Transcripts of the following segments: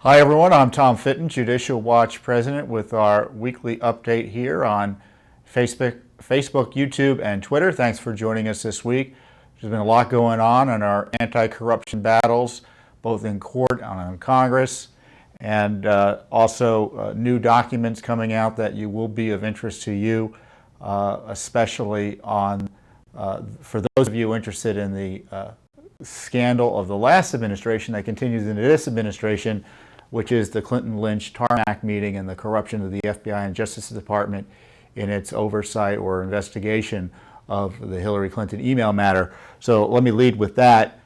Hi everyone, I'm Tom Fitton, Judicial Watch President, with our weekly update here on Facebook, YouTube, and Twitter. Thanks for joining us this week. There's been a lot going on in our anti-corruption battles, both in court and in Congress, and also new documents coming out that will be of interest to you, especially for those of you interested in the scandal of the last administration that continues into this administration, which is the Clinton-Lynch Tarmac meeting and the corruption of the FBI and Justice Department in its oversight or investigation of the Hillary Clinton email matter. So let me lead with that.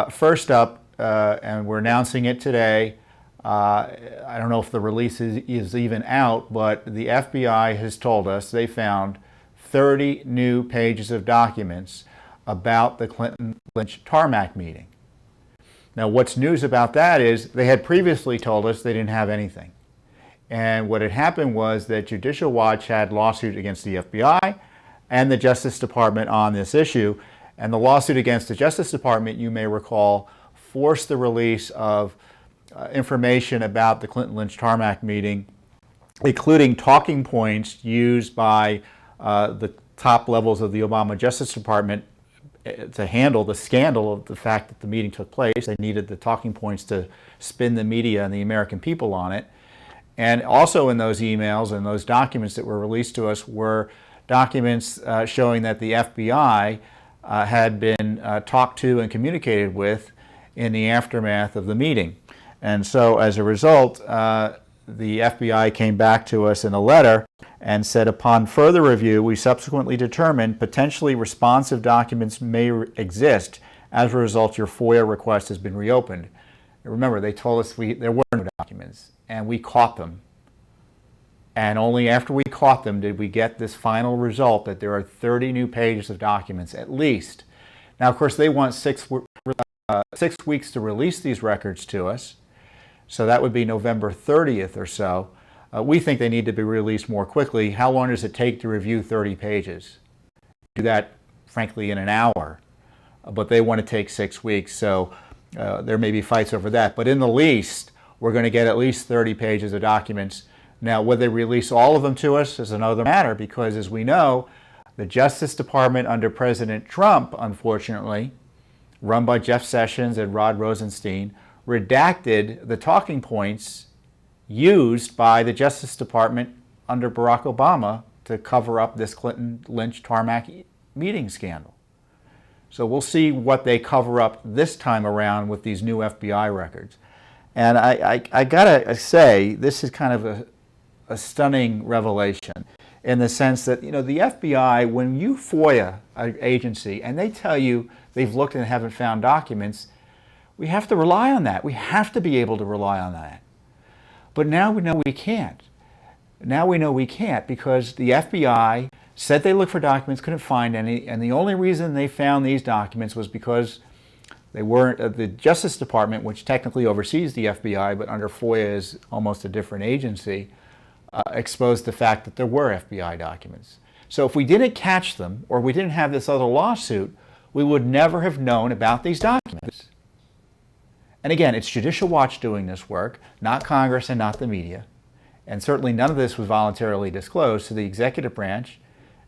First up, and we're announcing it today, I don't know if the release is even out, but the FBI has told us they found 30 new pages of documents about the Clinton-Lynch Tarmac meeting. Now, what's news about that is they had previously told us they didn't have anything. And what had happened was that Judicial Watch had lawsuit against the FBI and the Justice Department on this issue. And the lawsuit against the Justice Department, you may recall, forced the release of information about the Clinton-Lynch Tarmac meeting, including talking points used by the top levels of the Obama Justice Department to handle the scandal of the fact that the meeting took place. They needed the talking points to spin the media and the American people on it. And also in those emails and those documents that were released to us were documents showing that the FBI had been talked to and communicated with in the aftermath of the meeting. And so as a result, the FBI came back to us in a letter and said, upon further review, we subsequently determined potentially responsive documents may exist. As a result, your FOIA request has been reopened. And remember, they told us there were no documents, and we caught them. And only after we caught them did we get this final result that there are 30 new pages of documents, at least. Now, of course, they want 6 weeks to release these records to us. So that would be November 30th or so. We think they need to be released more quickly. How long does it take to review 30 pages? Do that, frankly, in an hour. But they want to take 6 weeks, so there may be fights over that. But in the least, we're going to get at least 30 pages of documents. Now, whether they release all of them to us is another matter, because as we know, the Justice Department under President Trump, unfortunately, run by Jeff Sessions and Rod Rosenstein, redacted the talking points used by the Justice Department under Barack Obama to cover up this Clinton-Lynch Tarmac meeting scandal. So we'll see what they cover up this time around with these new FBI records. And I gotta say, this is kind of a stunning revelation in the sense that, you know, the FBI, when you FOIA an agency and they tell you they've looked and haven't found documents, we have to rely on that. We have to be able to rely on that. But now we know we can't. Now we know we can't because the FBI said they looked for documents, couldn't find any, and the only reason they found these documents was because they weren't, the Justice Department, which technically oversees the FBI, but under FOIA is almost a different agency, exposed the fact that there were FBI documents. So if we didn't catch them, or we didn't have this other lawsuit, we would never have known about these documents. And again, it's Judicial Watch doing this work, not Congress and not the media. And certainly none of this was voluntarily disclosed to the executive branch,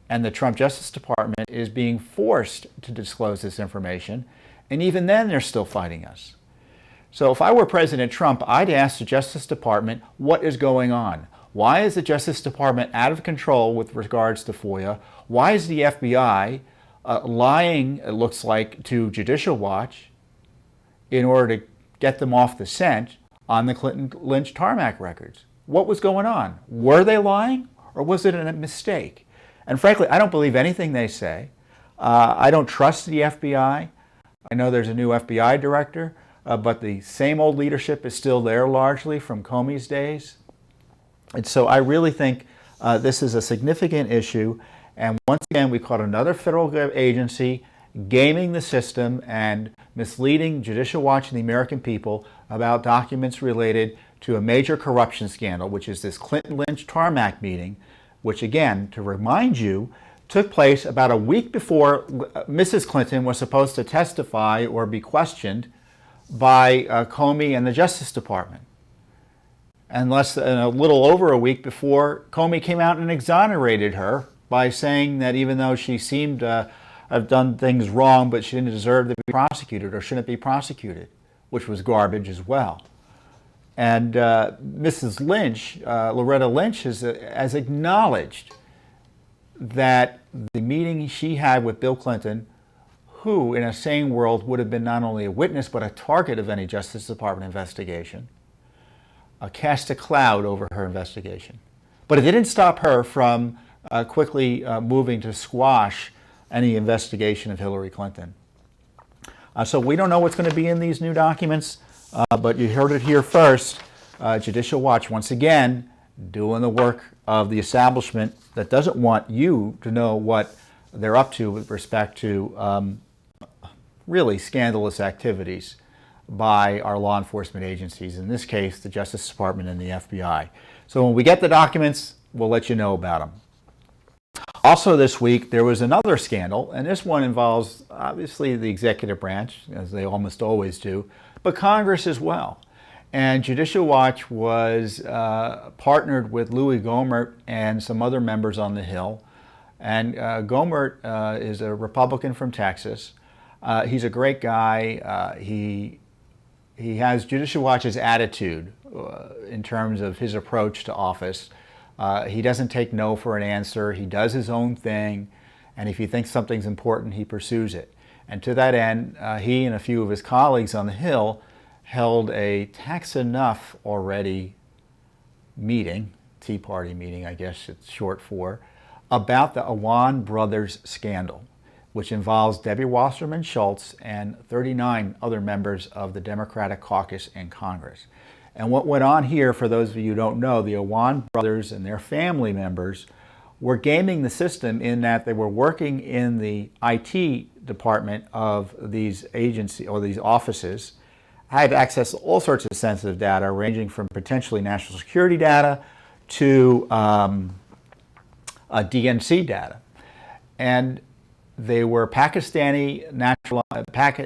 and the Trump Justice Department is being forced to disclose this information, and even then they're still fighting us. So if I were President Trump, I'd ask the Justice Department, what is going on? Why is the Justice Department out of control with regards to FOIA? Why is the FBI lying, it looks like, to Judicial Watch in order to get them off the scent on the Clinton-Lynch Tarmac records? What was going on? Were they lying, or was it a mistake? And frankly, I don't believe anything they say. I don't trust the FBI. I know there's a new FBI director, but the same old leadership is still there largely from Comey's days. And so I really think this is a significant issue. And once again, we caught another federal agency gaming the system and misleading Judicial Watch and the American people about documents related to a major corruption scandal, which is this Clinton-Lynch Tarmac meeting, which again, to remind you, took place about a week before Mrs. Clinton was supposed to testify or be questioned by Comey and the Justice Department. and a little over a week before Comey came out and exonerated her by saying that even though she seemed to have done things wrong, but she didn't deserve to be prosecuted or shouldn't be prosecuted, which was garbage as well. And Mrs. Lynch, Loretta Lynch, has acknowledged that the meeting she had with Bill Clinton, who in a sane world would have been not only a witness but a target of any Justice Department investigation, cast a cloud over her investigation. But it didn't stop her from quickly moving to squash any investigation of Hillary Clinton. So we don't know what's going to be in these new documents, but you heard it here first. Judicial Watch, once again, doing the work of the establishment that doesn't want you to know what they're up to with respect to really scandalous activities by our law enforcement agencies, in this case, the Justice Department and the FBI. So when we get the documents, we'll let you know about them. Also this week, there was another scandal, and this one involves obviously the executive branch, as they almost always do, but Congress as well. And Judicial Watch was partnered with Louis Gohmert and some other members on the Hill. And Gohmert is a Republican from Texas. He's a great guy. He has Judicial Watch's attitude in terms of his approach to office. He doesn't take no for an answer. He does his own thing, and if he thinks something's important, he pursues it. And to that end, he and a few of his colleagues on the Hill held a tax enough already meeting, Tea Party meeting, I guess it's short for, about the Awan brothers scandal, which involves Debbie Wasserman Schultz and 39 other members of the Democratic caucus in Congress. And what went on here, for those of you who don't know, the Awan brothers and their family members were gaming the system in that they were working in the IT department of these agencies or these offices, had access to all sorts of sensitive data, ranging from potentially national security data to DNC data. And they were Pakistani,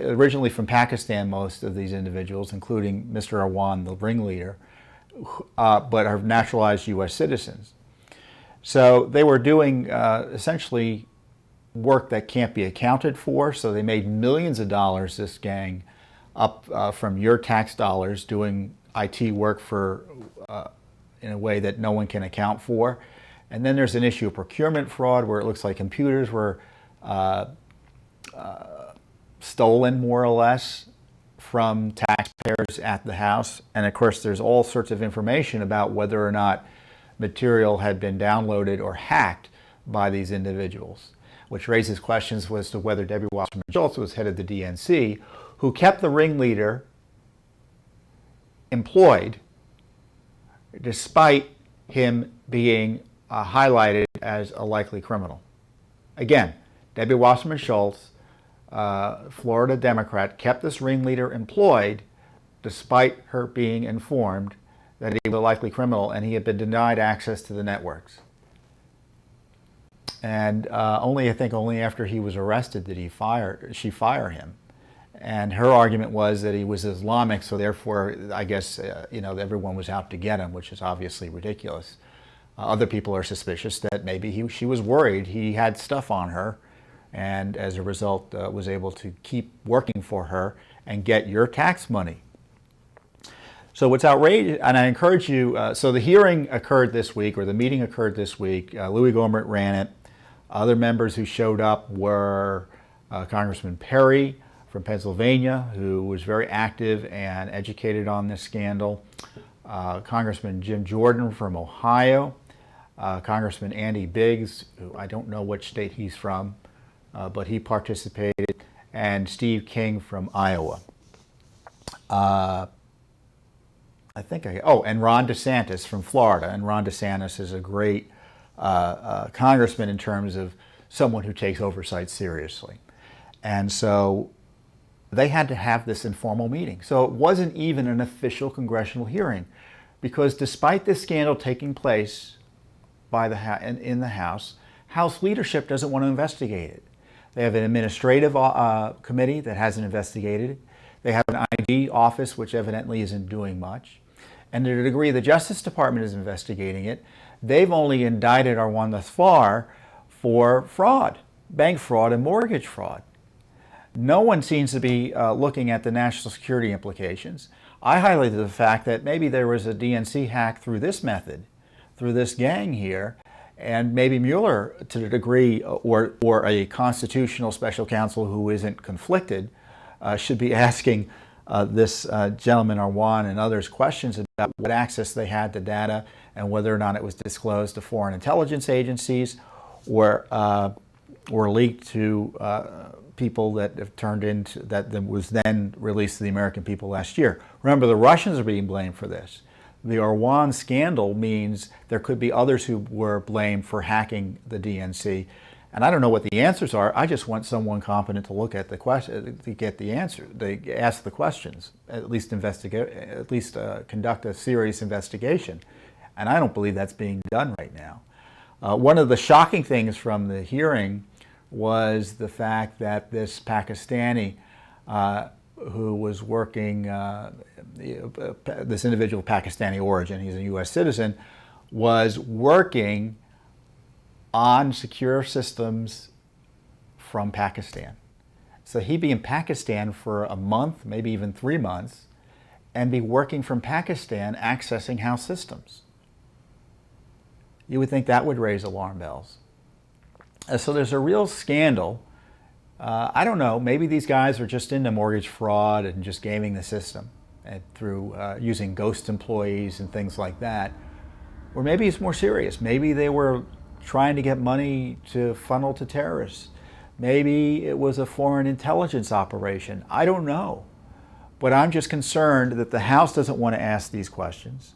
originally from Pakistan, most of these individuals, including Mr. Awan, the ringleader, but are naturalized U.S. citizens. So they were doing essentially work that can't be accounted for, so they made millions of dollars, this gang, up from your tax dollars, doing IT work for in a way that no one can account for. And then there's an issue of procurement fraud, where it looks like computers were stolen, more or less, from taxpayers at the House. And of course, there's all sorts of information about whether or not material had been downloaded or hacked by these individuals, which raises questions as to whether Debbie Wasserman Schultz was head of the DNC, who kept the ringleader employed despite him being highlighted as a likely criminal. Again, Debbie Wasserman Schultz, Florida Democrat, kept this ringleader employed despite her being informed that he was a likely criminal and he had been denied access to the networks. And I think only after he was arrested did she fire him. And her argument was that he was Islamic, so therefore, I guess, everyone was out to get him, which is obviously ridiculous. Other people are suspicious that maybe she was worried he had stuff on her, and as a result was able to keep working for her and get your tax money. So what's outrageous, and I encourage you, so the hearing occurred this week, or the meeting occurred this week. Louis Gohmert ran it. Other members who showed up were Congressman Perry from Pennsylvania, who was very active and educated on this scandal, Congressman Jim Jordan from Ohio, Congressman Andy Biggs, who I don't know which state he's from, but he participated, and Steve King from Iowa. And Ron DeSantis from Florida. And Ron DeSantis is a great congressman in terms of someone who takes oversight seriously. And so they had to have this informal meeting. So it wasn't even an official congressional hearing, because despite this scandal taking place in the House, House leadership doesn't want to investigate it. They have an administrative committee that hasn't investigated it. They have an ID office, which evidently isn't doing much. And to the degree the Justice Department is investigating it, they've only indicted Awan thus far for fraud, bank fraud and mortgage fraud. No one seems to be looking at the national security implications. I highlighted the fact that maybe there was a DNC hack through this method, through this gang here, and maybe Mueller, to the degree, or a constitutional special counsel who isn't conflicted, should be asking this gentleman Awan and others questions about what access they had to data and whether or not it was disclosed to foreign intelligence agencies or leaked to people that have turned into, that was then released to the American people last year. Remember, the Russians are being blamed for this. The Awan scandal means there could be others who were blamed for hacking the DNC. And I don't know what the answers are. I just want someone competent to look at the question, to get the answer. They ask the questions, at least conduct a serious investigation. And I don't believe that's being done right now. One of the shocking things from the hearing was the fact that this Pakistani who was working, this individual Pakistani origin, he's a U.S. citizen, was working on secure systems from Pakistan. So he'd be in Pakistan for a month, maybe even 3 months, and be working from Pakistan accessing house systems. You would think that would raise alarm bells. So there's a real scandal. I don't know, maybe these guys are just into mortgage fraud and just gaming the system and through using ghost employees and things like that. Or maybe it's more serious. Maybe they were trying to get money to funnel to terrorists. Maybe it was a foreign intelligence operation. I don't know. But I'm just concerned that the House doesn't want to ask these questions.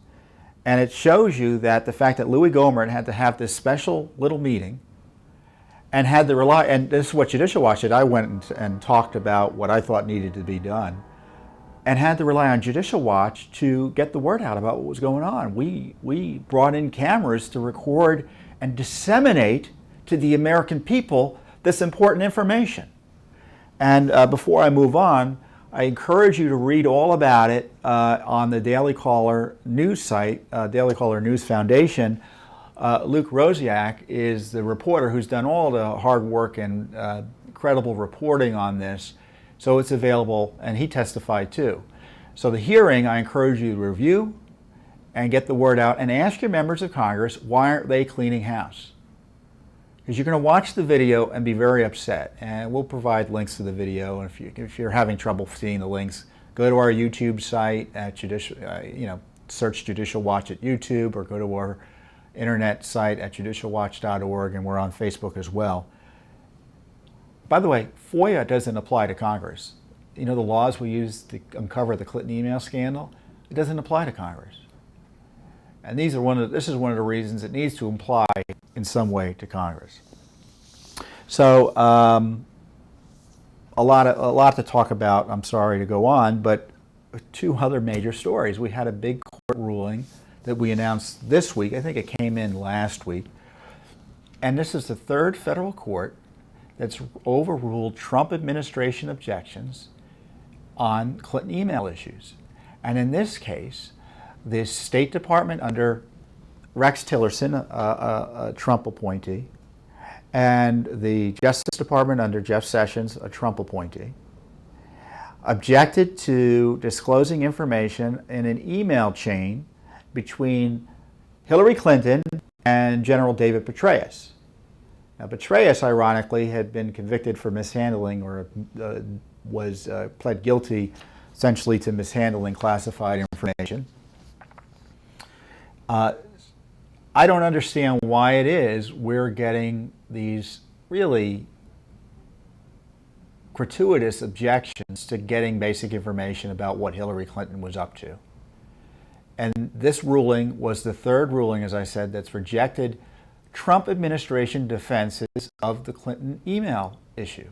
And it shows you that the fact that Louis Gohmert had to have this special little meeting and had to rely, and this is what Judicial Watch did, I went and talked about what I thought needed to be done, and had to rely on Judicial Watch to get the word out about what was going on. We brought in cameras to record and disseminate to the American people this important information. And before I move on, I encourage you to read all about it on the Daily Caller news site, Daily Caller News Foundation. Luke Rosiak is the reporter who's done all the hard work and credible reporting on this. So it's available, and he testified too. So the hearing, I encourage you to review and get the word out and ask your members of Congress, why aren't they cleaning house? Because you're going to watch the video and be very upset. And we'll provide links to the video. And if you're having trouble seeing the links, go to our YouTube site at search Judicial Watch at YouTube, or go to our internet site at judicialwatch.org, and we're on Facebook as well. By the way, FOIA doesn't apply to Congress. You know the laws we use to uncover the Clinton email scandal? It doesn't apply to Congress. And this is one of the reasons it needs to apply in some way to Congress. So a lot to talk about. I'm sorry to go on, but two other major stories. We had a big court ruling that we announced this week. I think it came in last week. And this is the third federal court that's overruled Trump administration objections on Clinton email issues. And in this case, the State Department under Rex Tillerson, a Trump appointee, and the Justice Department under Jeff Sessions, a Trump appointee, objected to disclosing information in an email chain between Hillary Clinton and General David Petraeus. Now, Petraeus, ironically, had been convicted for mishandling, or was pled guilty essentially to mishandling classified information. I don't understand why it is we're getting these really gratuitous objections to getting basic information about what Hillary Clinton was up to. And this ruling was the third ruling, as I said, that's rejected Trump administration defenses of the Clinton email issue.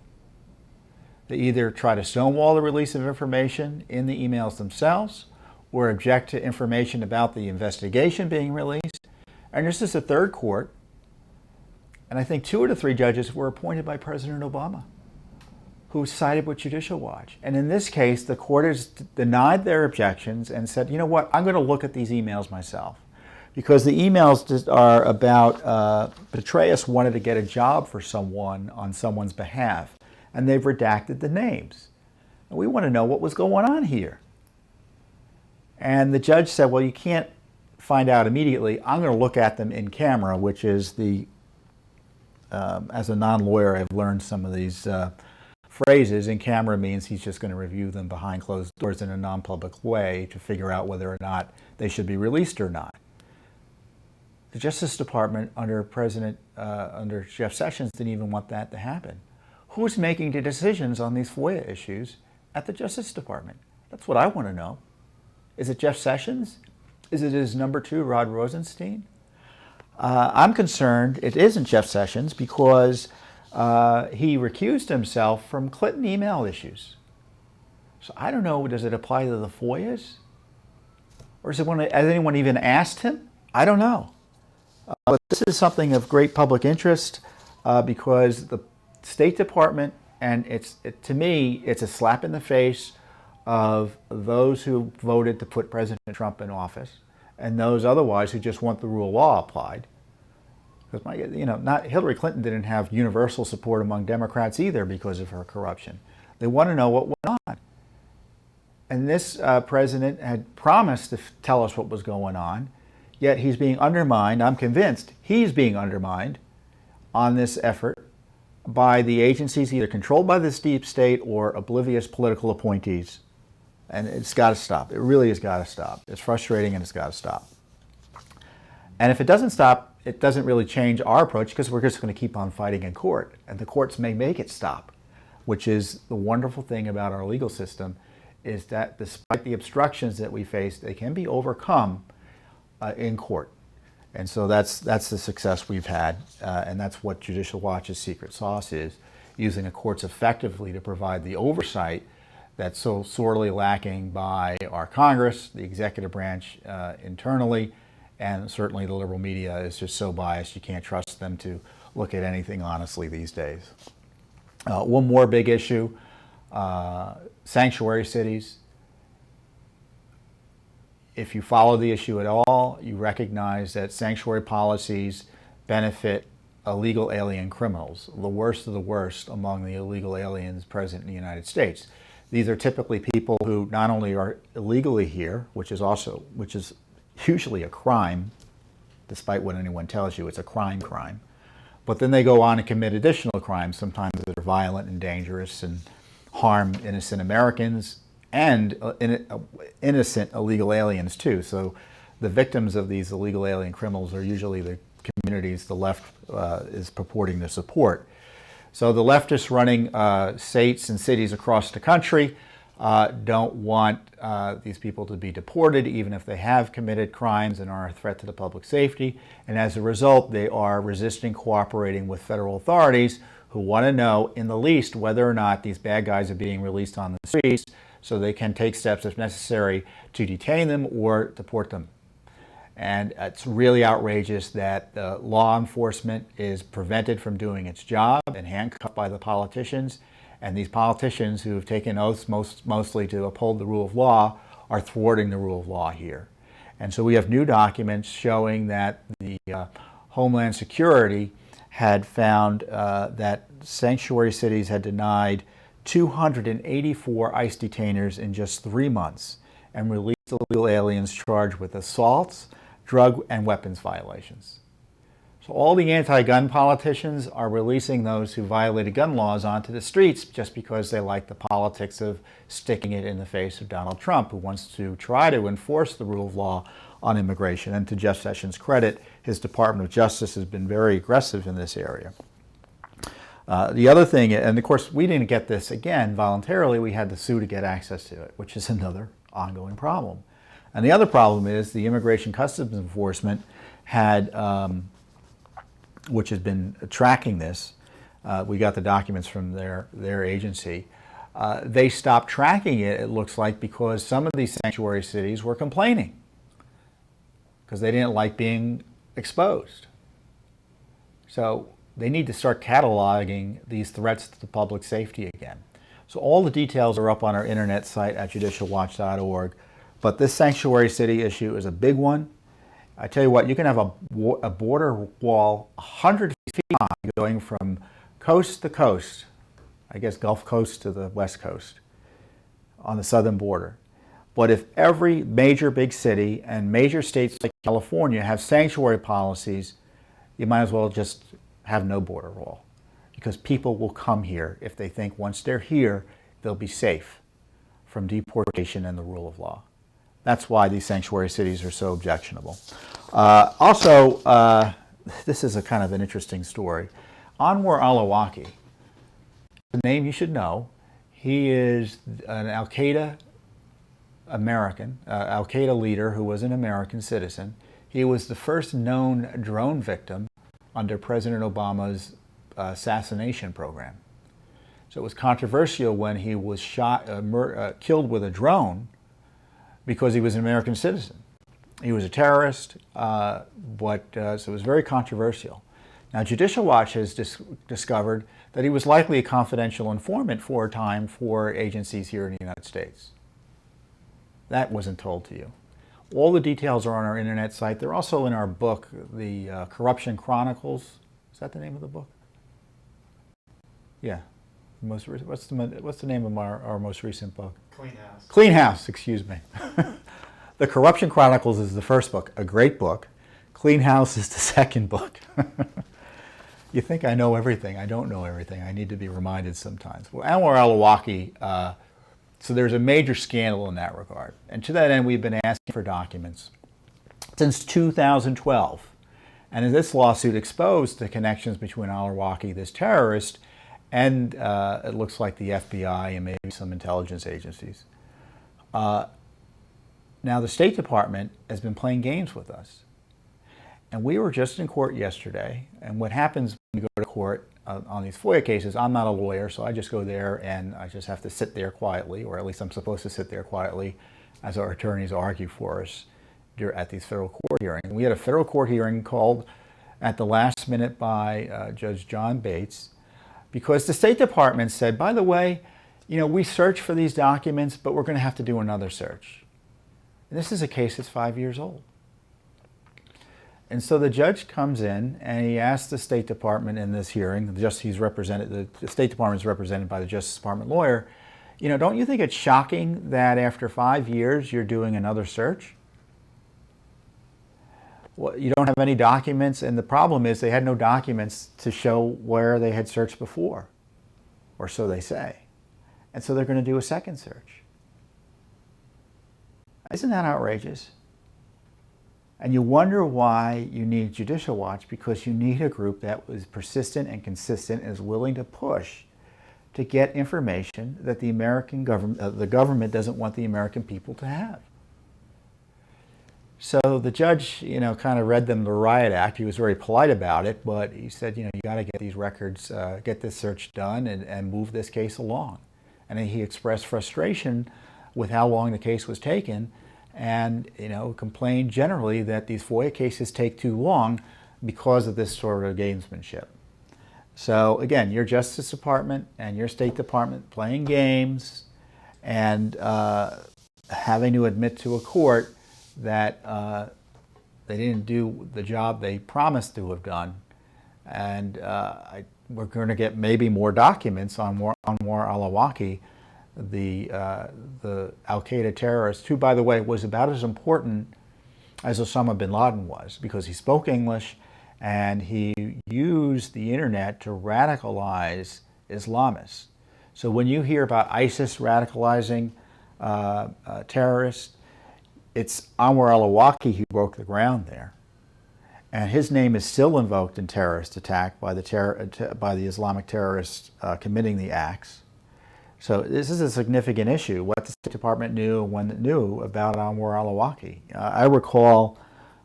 They either try to stonewall the release of information in the emails themselves, or object to information about the investigation being released. And this is the third court, and I think 2 of the 3 judges were appointed by President Obama, who sided with Judicial Watch. And in this case, the court has denied their objections and said, you know what, I'm going to look at these emails myself. Because the emails just are about Petraeus wanted to get a job for someone on someone's behalf, and they've redacted the names. And we want to know what was going on here. And the judge said, well, you can't find out immediately. I'm going to look at them in camera, which is the, as a non-lawyer, I've learned some of these phrases. In camera means he's just going to review them behind closed doors in a non-public way to figure out whether or not they should be released or not. The Justice Department under under Jeff Sessions didn't even want that to happen. Who's making the decisions on these FOIA issues at the Justice Department? That's what I want to know. Is it Jeff Sessions? Is it his number two, Rod Rosenstein? I'm concerned it isn't Jeff Sessions because he recused himself from Clinton email issues. So I don't know, does it apply to the FOIAs? Or has anyone even asked him? I don't know. But this is something of great public interest because the State Department, and to me, it's a slap in the face of those who voted to put President Trump in office and those otherwise who just want the rule of law applied. Because not Hillary Clinton didn't have universal support among Democrats either because of her corruption. They want to know what went on. And this president had promised to tell us what was going on, yet he's being undermined. I'm convinced he's being undermined on this effort by the agencies either controlled by this deep state or oblivious political appointees. And it's got to stop. It really has got to stop. It's frustrating and it's got to stop. And if it doesn't stop, it doesn't really change our approach because we're just going to keep on fighting in court. And the courts may make it stop, which is the wonderful thing about our legal system, is that despite the obstructions that we face, they can be overcome in court. And so that's the success we've had, and that's what Judicial Watch's secret sauce is, using the courts effectively to provide the oversight that's so sorely lacking by our Congress, the executive branch internally, and certainly the liberal media is just so biased you can't trust them to look at anything honestly these days. One more big issue, sanctuary cities. If you follow the issue at all, you recognize that sanctuary policies benefit illegal alien criminals, the worst of the worst among the illegal aliens present in the United States. These are typically people who not only are illegally here, which is usually a crime, despite what anyone tells you, it's a crime, but then they go on and commit additional crimes, sometimes that are violent and dangerous and harm innocent Americans and innocent illegal aliens too. So the victims of these illegal alien criminals are usually the communities the left is purporting to support. So the leftists running states and cities across the country don't want these people to be deported, even if they have committed crimes and are a threat to the public safety. And as a result, they are resisting cooperating with federal authorities who want to know, in the least, whether or not these bad guys are being released on the streets so they can take steps, if necessary, to detain them or deport them. And it's really outrageous that law enforcement is prevented from doing its job and handcuffed by the politicians. And these politicians who have taken oaths mostly to uphold the rule of law are thwarting the rule of law here. And so we have new documents showing that the Homeland Security had found that sanctuary cities had denied 284 ICE detainers in just 3 months and released illegal aliens charged with assaults, drug and weapons violations. So all the anti-gun politicians are releasing those who violated gun laws onto the streets just because they like the politics of sticking it in the face of Donald Trump, who wants to try to enforce the rule of law on immigration. And to Jeff Sessions' credit, his Department of Justice has been very aggressive in this area. The other thing, and of course we didn't get this again voluntarily, we had to sue to get access to it, which is another ongoing problem. And the other problem is the Immigration Customs Enforcement had, which has been tracking this, we got the documents from their agency, they stopped tracking it, it looks like, because some of these sanctuary cities were complaining because they didn't like being exposed. So they need to start cataloging these threats to public safety again. So all the details are up on our internet site at judicialwatch.org. But this sanctuary city issue is a big one. I tell you what, you can have a border wall 100 feet high going from coast to coast, I guess Gulf Coast to the West Coast, on the southern border. But if every major big city and major states like California have sanctuary policies, you might as well just have no border wall, because people will come here if they think once they're here, they'll be safe from deportation and the rule of law. That's why these sanctuary cities are so objectionable. This is a kind of an interesting story. Anwar Al-Awlaki, the name you should know, he is an Al-Qaeda leader who was an American citizen. He was the first known drone victim under President Obama's assassination program. So it was controversial when he was killed with a drone, because he was an American citizen. He was a terrorist, so it was very controversial. Now, Judicial Watch has discovered that he was likely a confidential informant for a time for agencies here in the United States. That wasn't told to you. All the details are on our internet site. They're also in our book, the Corruption Chronicles. Is that the name of the book? Yeah. What's the name of our most recent book? Clean House. Clean House, excuse me. The Corruption Chronicles is the first book, a great book. Clean House is the second book. You think I know everything. I don't know everything. I need to be reminded sometimes. Well, Anwar Al-Awlaki, so there's a major scandal in that regard. And to that end, we've been asking for documents since 2012. And this lawsuit exposed the connections between Al-Awlaki, this terrorist, and it looks like the FBI and maybe some intelligence agencies. Now, the State Department has been playing games with us. And we were just in court yesterday, and what happens when you go to court on these FOIA cases, I'm not a lawyer, so I just go there and I just have to sit there quietly, or at least I'm supposed to sit there quietly as our attorneys argue for us at these federal court hearings. And we had a federal court hearing called at the last minute by Judge John Bates, because the State Department said, by the way, we searched for these documents, but we're going to have to do another search. And this is a case that's 5 years old. And so the judge comes in and he asks the State Department in this hearing, the State Department is represented by the Justice Department lawyer, don't you think it's shocking that after 5 years you're doing another search? Well, you don't have any documents, and the problem is they had no documents to show where they had searched before, or so they say. And so they're going to do a second search. Isn't that outrageous? And you wonder why you need Judicial Watch, because you need a group that is persistent and consistent and is willing to push to get information that the American government, the government doesn't want the American people to have. So the judge, kind of read them the riot act. He was very polite about it, but he said, you got to get these records, get this search done and move this case along. And then he expressed frustration with how long the case was taken, and complained generally that these FOIA cases take too long because of this sort of gamesmanship. So again, your Justice Department and your State Department playing games and having to admit to a court that they didn't do the job they promised to have done. And we're going to get maybe more documents on Anwar Al-Awlaki, the Al-Qaeda terrorist, who, by the way, was about as important as Osama bin Laden was, because he spoke English and he used the internet to radicalize Islamists. So when you hear about ISIS radicalizing terrorists, it's Anwar Al-Awlaki who broke the ground there. And his name is still invoked in terrorist attack by the Islamic terrorists committing the acts. So this is a significant issue, what the State Department knew and when it knew about Anwar Al-Awlaki. I recall,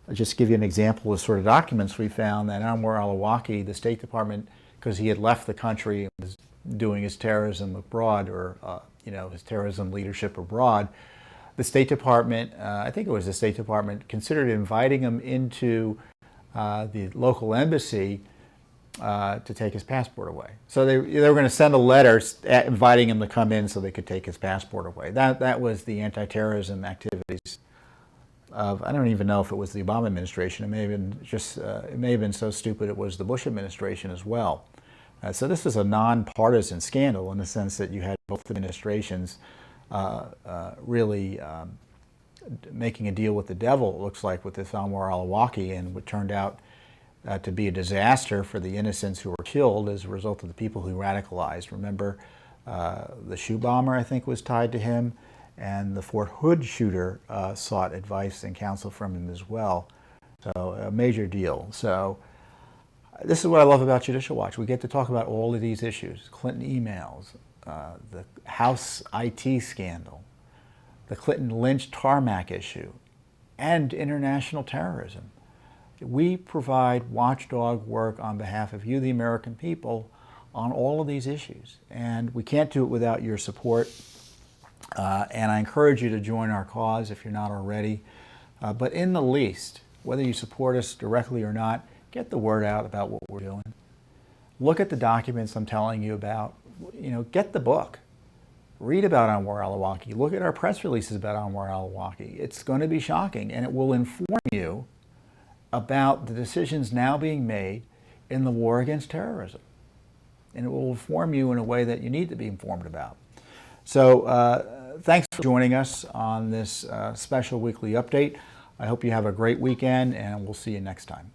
I'll just give you an example of sort of documents we found, that Anwar Al-Awlaki, the State Department, because he had left the country and was doing his terrorism abroad, or his terrorism leadership abroad, the State Department, I think it was the State Department, considered inviting him into the local embassy to take his passport away. So they were going to send a letter inviting him to come in so they could take his passport away. That was the anti-terrorism activities of, I don't even know if it was the Obama administration. It may have been it may have been so stupid it was the Bush administration as well. So this was a nonpartisan scandal in the sense that you had both administrations really making a deal with the devil, it looks like, with this Al-Awlaki, and what turned out to be a disaster for the innocents who were killed as a result of the people who radicalized. Remember, the shoe bomber, I think, was tied to him, and the Fort Hood shooter sought advice and counsel from him as well. So a major deal. So this is what I love about Judicial Watch. We get to talk about all of these issues: Clinton emails, the House IT scandal, the Clinton Lynch Tarmac issue, and international terrorism. We provide watchdog work on behalf of you, the American people, on all of these issues. And we can't do it without your support. And I encourage you to join our cause if you're not already. But in the least, whether you support us directly or not, get the word out about what we're doing. Look at the documents I'm telling you about. Get the book. Read about Anwar Al-Awlaki. Look at our press releases about Anwar Al-Awlaki. It's going to be shocking, and it will inform you about the decisions now being made in the war against terrorism. And it will inform you in a way that you need to be informed about. So thanks for joining us on this special weekly update. I hope you have a great weekend, and we'll see you next time.